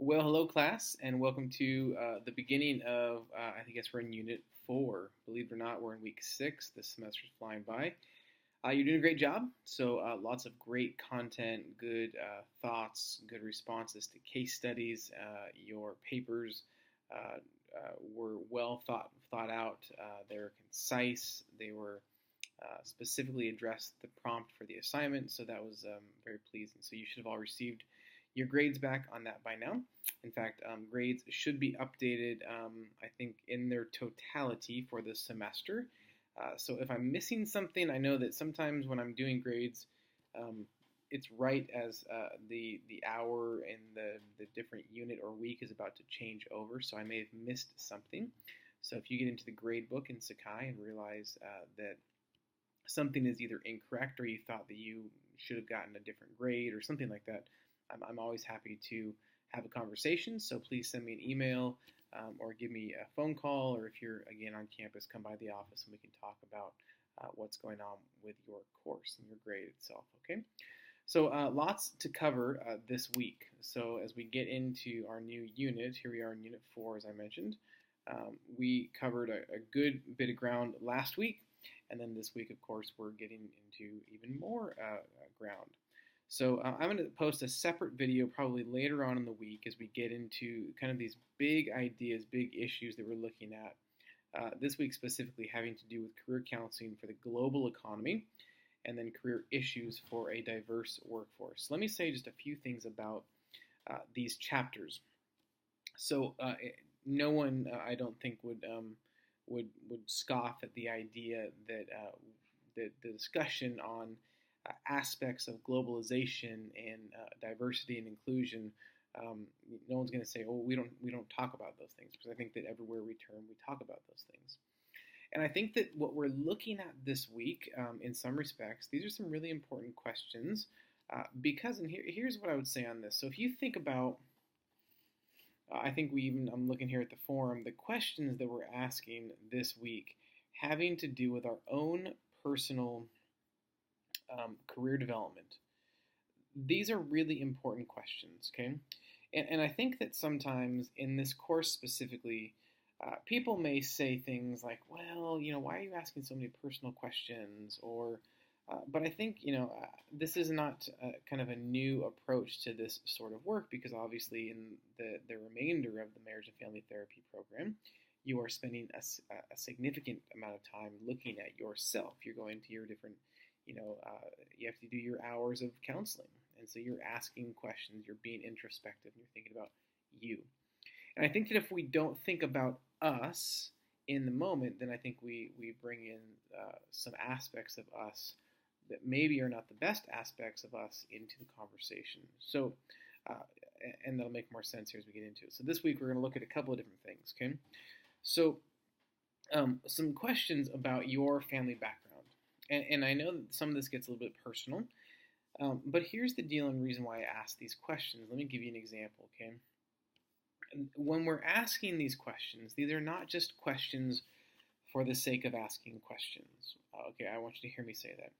Well, hello, class, and welcome to the beginning of, I think we're in Unit 4. Believe it or not, we're in Week 6. This semester's flying by. You're doing a great job. So, lots of great content, good thoughts, good responses to case studies. Your papers were well thought out. They were concise. They were specifically addressed the prompt for the assignment, so that was very pleasing. So you should have all received your grades back on that by now. In fact, grades should be updated, I think, in their totality for the semester. So if I'm missing something, I know that sometimes when I'm doing grades, it's right as the hour and the different unit or week is about to change over, so I may have missed something. So if you get into the grade book in Sakai and realize that something is either incorrect or you thought that you should have gotten a different grade or something like that, I'm always happy to have a conversation. So please send me an email or give me a phone call, or if you're, again, on campus, come by the office and we can talk about what's going on with your course and your grade itself, okay? So lots to cover this week. So as we get into our new unit, here we are in Unit 4, as I mentioned. We covered a good bit of ground last week, and then this week, of course, we're getting into even more ground. So I'm going to post a separate video probably later on in the week as we get into kind of these big ideas, big issues that we're looking at. This week specifically having to do with career counseling for the global economy and then career issues for a diverse workforce. Let me say just a few things about these chapters. So no one, I don't think, would scoff at the idea that the discussion on aspects of globalization and diversity and inclusion, no one's going to say, "Oh, we don't talk about those things," because I think that everywhere we turn, we talk about those things. And I think that what we're looking at this week, in some respects, these are some really important questions, because, and here's what I would say on this. So if you think about, I think I'm looking here at the forum, the questions that we're asking this week having to do with our own personal career development. These are really important questions, okay? And I think that sometimes in this course specifically, people may say things like, well, why are you asking so many personal questions? Or, but I think, this is not kind of a new approach to this sort of work, because obviously in the remainder of the marriage and family therapy program, you are spending a significant amount of time looking at yourself. You're going to your different, you have to do your hours of counseling. And so you're asking questions, you're being introspective, and you're thinking about you. And I think that if we don't think about us in the moment, then I think we bring in some aspects of us that maybe are not the best aspects of us into the conversation. So, and that'll make more sense here as we get into it. So this week we're going to look at a couple of different things, okay? So, some questions about your family background. And I know that some of this gets a little bit personal, but here's the deal and reason why I ask these questions. Let me give you an example, okay? When we're asking these questions, these are not just questions for the sake of asking questions. Okay, I want you to hear me say that.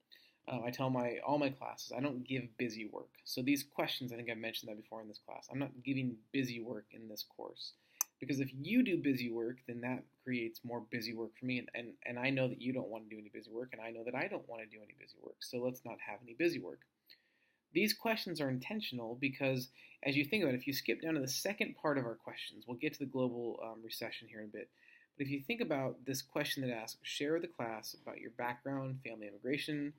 I tell all my classes, I don't give busy work. So these questions, I think I've mentioned that before in this class. I'm not giving busy work in this course. Because if you do busy work, then that creates more busy work for me. And I know that you don't want to do any busy work, and I know that I don't want to do any busy work. So let's not have any busy work. These questions are intentional because, as you think about it, if you skip down to the second part of our questions, we'll get to the global recession here in a bit. But if you think about this question that asks, share with the class about your background, family immigration,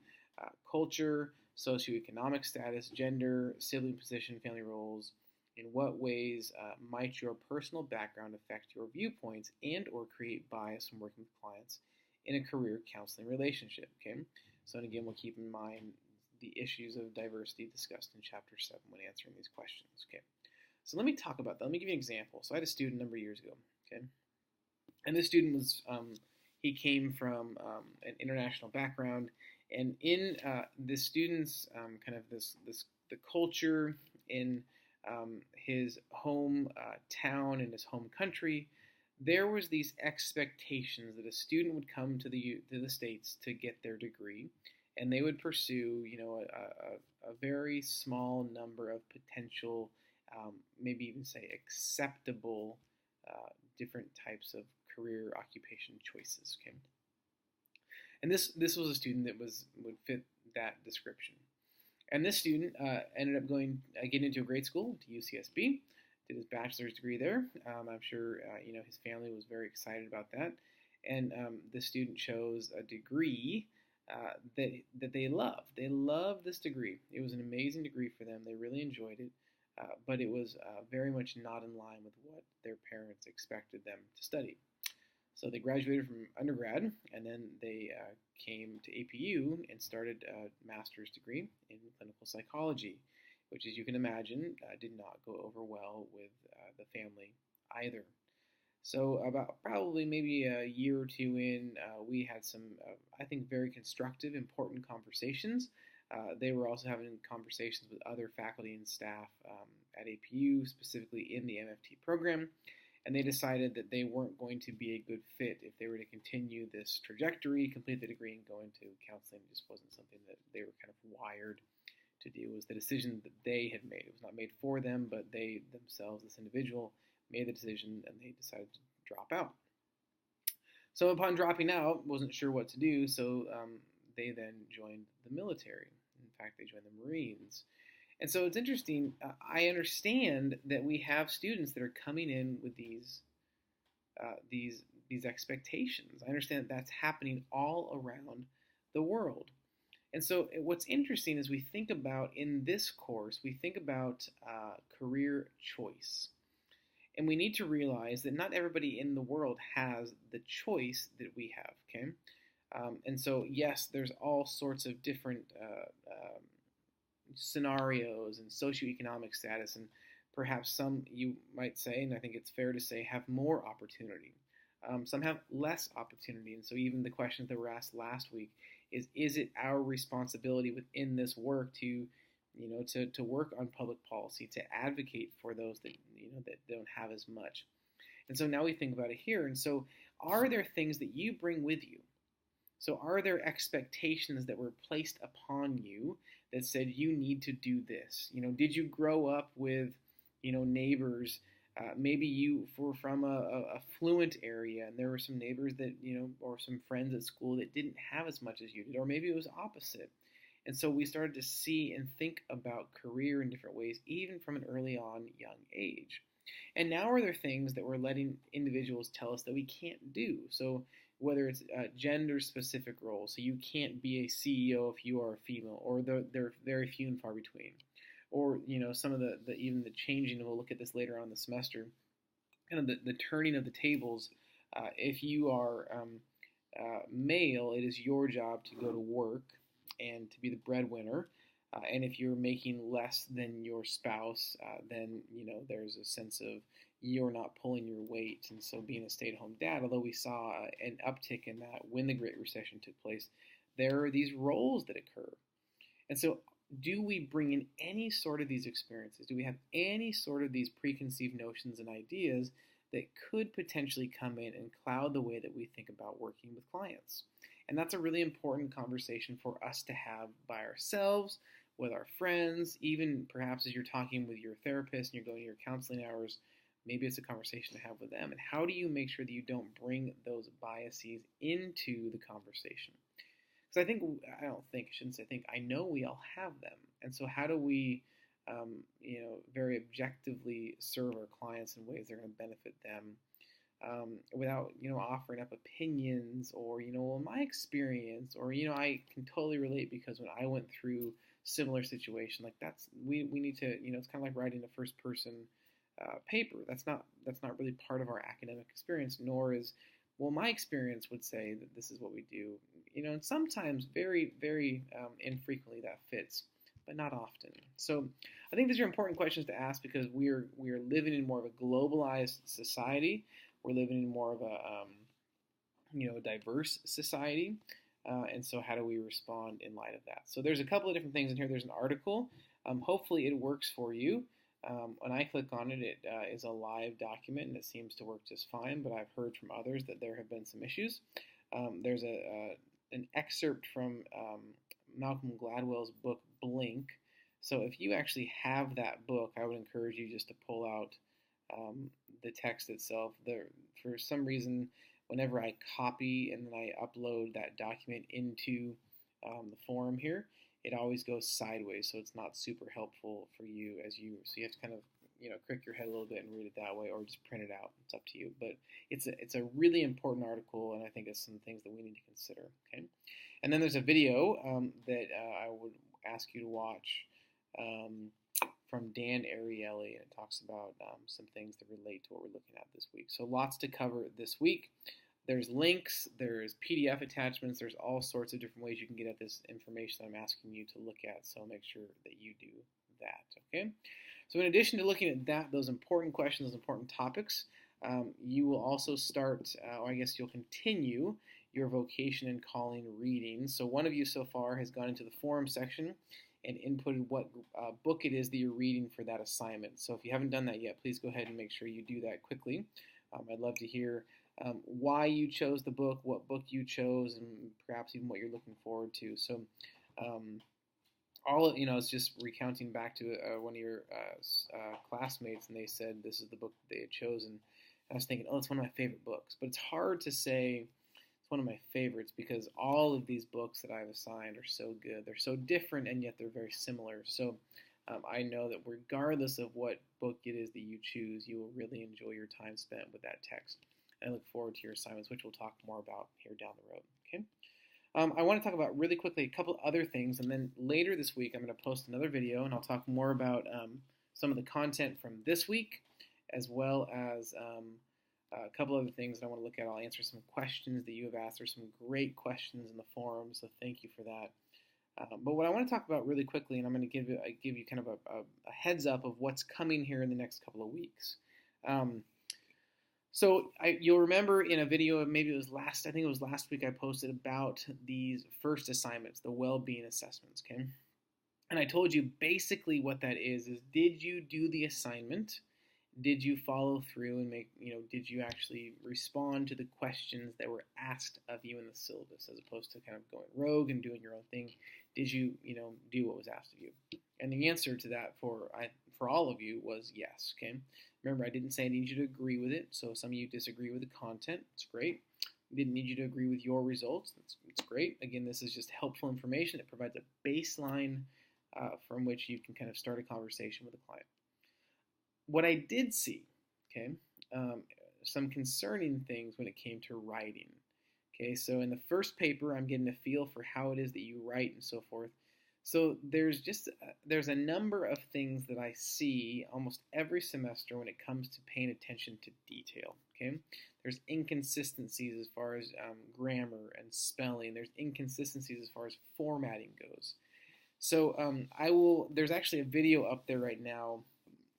culture, socioeconomic status, gender, sibling position, family roles, in what ways might your personal background affect your viewpoints and or create bias when working with clients in a career counseling relationship, okay? So, and again, we'll keep in mind the issues of diversity discussed in Chapter 7 when answering these questions, okay? So let me talk about that. Let me give you an example. So I had a student a number of years ago, okay? And this student was, he came from an international background, and in this student's kind of the culture in his home town in his home country, there was these expectations that a student would come to the States to get their degree, and they would pursue, a very small number of potential maybe even say acceptable different types of career occupation choices. Okay, and this was a student that would fit that description. And this student ended up getting into a great school, to UCSB, did his bachelor's degree there. I'm sure his family was very excited about that. And the student chose a degree that they loved. They loved this degree. It was an amazing degree for them. They really enjoyed it, but it was very much not in line with what their parents expected them to study. So they graduated from undergrad, and then they came to APU and started a master's degree in clinical psychology, which, as you can imagine, did not go over well with the family either. So about probably maybe a year or two in, we had some, I think, very constructive, important conversations. They were also having conversations with other faculty and staff at APU, specifically in the MFT program. And they decided that they weren't going to be a good fit if they were to continue this trajectory, complete the degree, and go into counseling. It just wasn't something that they were kind of wired to do. It was the decision that they had made. It was not made for them, but they themselves, this individual, made the decision, and they decided to drop out. So upon dropping out, wasn't sure what to do, so they then joined the military. In fact, they joined the Marines. And so it's interesting. I understand that we have students that are coming in with these expectations. I understand that that's happening all around the world. And so what's interesting is we think about, in this course, we think about career choice. And we need to realize that not everybody in the world has the choice that we have, okay? And so, yes, there's all sorts of different scenarios and socioeconomic status, and perhaps some, you might say, and I think it's fair to say, have more opportunity. Some have less opportunity, and so even the questions that were asked last week is it our responsibility within this work to work on public policy, to advocate for those that that don't have as much? And so now we think about it here. And so, are there things that you bring with you? So are there expectations that were placed upon you that said you need to do this? Did you grow up with, neighbors? Maybe you were from a affluent area, and there were some neighbors that, or some friends at school that didn't have as much as you did, or maybe it was opposite. And so we started to see and think about career in different ways, even from an early on young age. And now are there things that we're letting individuals tell us that we can't do? So whether it's gender-specific roles, so you can't be a CEO if you are a female, or they're very few and far between, or some of the even the changing. And we'll look at this later on in the semester. Kind of the turning of the tables. If you are male, it is your job to go to work and to be the breadwinner. And if you're making less than your spouse, then there's a sense of you're not pulling your weight. And so being a stay-at-home dad, although we saw an uptick in that when the Great Recession took place, there are these roles that occur. And so do we bring in any sort of these experiences? Do we have any sort of these preconceived notions and ideas that could potentially come in and cloud the way that we think about working with clients? And that's a really important conversation for us to have by ourselves, with our friends, even perhaps as you're talking with your therapist and you're going to your counseling hours. Maybe it's a conversation to have with them. And how do you make sure that you don't bring those biases into the conversation? Because I know we all have them. And so how do we, very objectively serve our clients in ways that are going to benefit them without, offering up opinions or, well, my experience, or, I can totally relate because when I went through similar situation, like we need to, it's kind of like writing a first person paper. That's not really part of our academic experience, nor is, well, my experience would say that this is what we do. And sometimes very, very infrequently that fits, but not often. So I think these are important questions to ask because we are living in more of a globalized society. We're living in more of a diverse society. And so how do we respond in light of that? So there's a couple of different things in here. There's an article. Hopefully it works for you. When I click on it, it is a live document, and it seems to work just fine, but I've heard from others that there have been some issues. There's an excerpt from Malcolm Gladwell's book, Blink. So if you actually have that book, I would encourage you just to pull out the text itself. For some reason, whenever I copy and then I upload that document into the forum here, it always goes sideways, so it's not super helpful for you so you have to kind of crick your head a little bit and read it that way, or just print it out. It's up to you. But it's a really important article, and I think it's some things that we need to consider. Okay, and then there's a video that I would ask you to watch from Dan Ariely, and it talks about some things that relate to what we're looking at this week. So lots to cover this week. There's links, there's PDF attachments, there's all sorts of different ways you can get at this information that I'm asking you to look at, so make sure that you do that, okay? So in addition to looking at those important questions, those important topics, you will also start, or I guess you'll continue your vocation and calling reading. So one of you so far has gone into the forum section and inputted what book it is that you're reading for that assignment. So if you haven't done that yet, please go ahead and make sure you do that quickly. I'd love to hear why you chose the book, what book you chose, and perhaps even what you're looking forward to. So it's just recounting back to one of your classmates, and they said this is the book they had chosen. I was thinking, it's one of my favorite books. But it's hard to say it's one of my favorites because all of these books that I've assigned are so good. They're so different, and yet they're very similar. So I know that regardless of what book it is that you choose, you will really enjoy your time spent with that text. And I look forward to your assignments, which we'll talk more about here down the road. Okay. I want to talk about really quickly a couple other things, and then later this week I'm going to post another video, and I'll talk more about some of the content from this week, as well as a couple other things that I want to look at. I'll answer some questions that you have asked. There's some great questions in the forum, so thank you for that. But what I want to talk about really quickly, and I'm going to give you kind of a heads up of what's coming here in the next couple of weeks. So you'll remember in a video, maybe it was last week, I posted about these first assignments, the well-being assessments, okay? And I told you basically what that is did you do the assignment? Did you follow through and did you actually respond to the questions that were asked of you in the syllabus, as opposed to kind of going rogue and doing your own thing? Did you, do what was asked of you? And the answer to that for all of you was yes, okay? Remember, I didn't say I need you to agree with it, so some of you disagree with the content. It's great. I didn't need you to agree with your results. It's great. Again, this is just helpful information. It provides a baseline from which you can kind of start a conversation with a client. What I did see, okay, some concerning things when it came to writing. Okay, so in the first paper, I'm getting a feel for how it is that you write and so forth. So there's a number of things that I see almost every semester when it comes to paying attention to detail. Okay, there's inconsistencies as far as grammar and spelling. There's inconsistencies as far as formatting goes. So there's actually a video up there right now,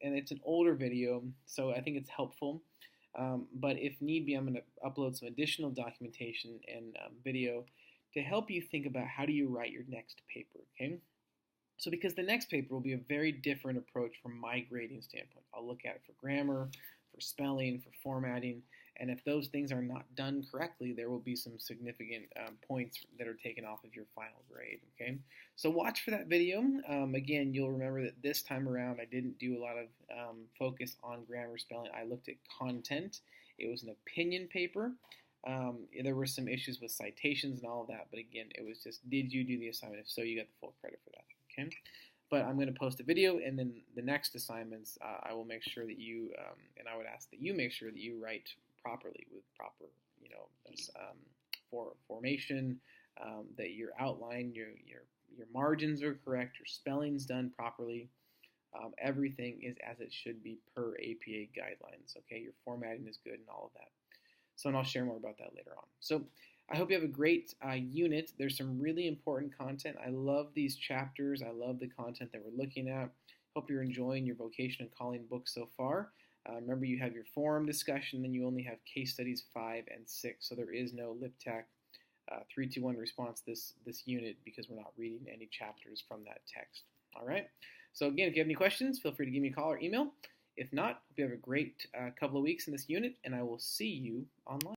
and it's an older video, so I think it's helpful. But if need be, I'm going to upload some additional documentation and video to help you think about how do you write your next paper, okay? So because the next paper will be a very different approach from my grading standpoint. I'll look at it for grammar, for spelling, for formatting, and if those things are not done correctly, there will be some significant points that are taken off of your final grade, okay? So watch for that video. Again, you'll remember that this time around I didn't do a lot of focus on grammar, spelling. I looked at content. It was an opinion paper. There were some issues with citations and all of that, but again, it was just, did you do the assignment? If so, you got the full credit for that, okay? But I'm going to post a video, and then the next assignments, I will make sure that you, and I would ask that you make sure that you write properly with proper, formation, that your outline, your margins are correct, your spelling's done properly. Everything is as it should be per APA guidelines, okay? Your formatting is good and all of that. So, and I'll share more about that later on. So I hope you have a great unit. There's some really important content. I love these chapters. I love the content that we're looking at. Hope you're enjoying your vocation and calling book so far. Remember, you have your forum discussion, then you only have case studies 5 and 6. So there is no LipTak 3-2-1 response this unit because we're not reading any chapters from that text. All right. So again, if you have any questions, feel free to give me a call or email. If not, hope you have a great couple of weeks in this unit, and I will see you online.